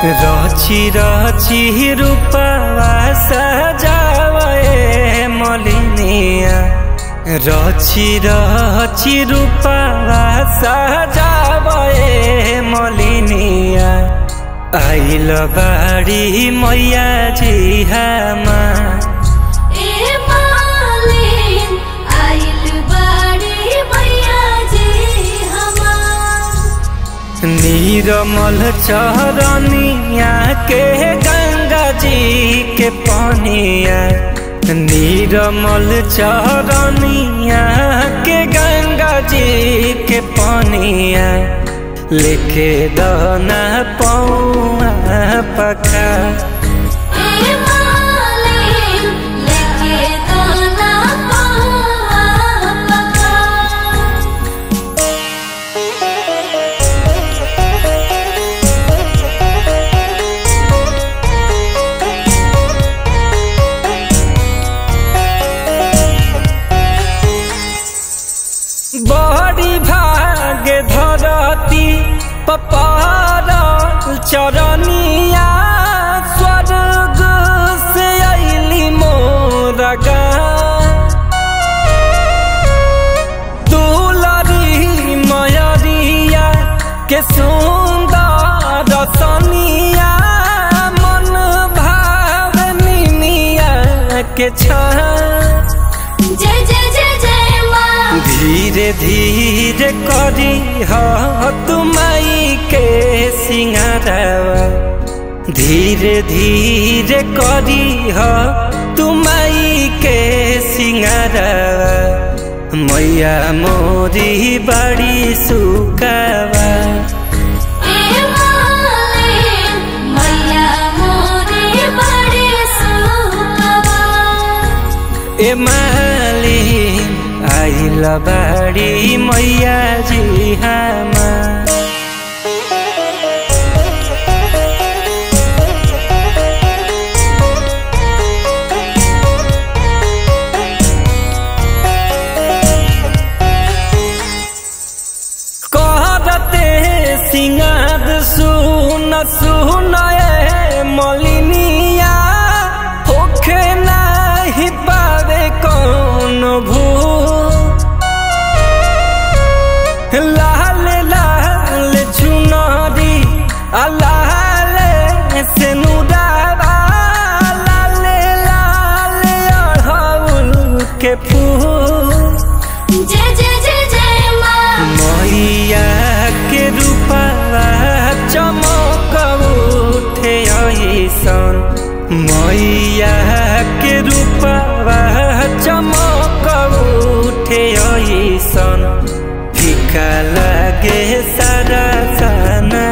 रची रची रूपवा सजावे मलिनिया रची रची रूपवा सजावे मलिनिया आइल बाड़ी मैया जी हमा नीरमल चरनिया के गंगा जी के पानिया नीरमल चरनिया के गंगा जी के पानिया लेके दना पौआ पखा बड़ी भाग्य धरती पपार चरनिया स्वर्ग से अइली मोरा दुलरी मयरिया के सुंदर सनिया मन भावनिया के धीरे धीरे करी तुमाई के सिंगारवा धीरे धीरे करी तुमाई के सिंगारवा मैया मोरी बड़ी सुकावा ए मालिन आइल बाड़ी मैया जी हमा कहते सिंगार सुन सुन मलिनिया होखे नहीं पावे कौन भू लाल लाल चुनरी लाल से नुराबा लाल लाल अड़हुल के फूल मैया के रूपवा चमक उठे ऐसन मैया के रूपवा चमक उठे ऐसन फीका लगे सारा सना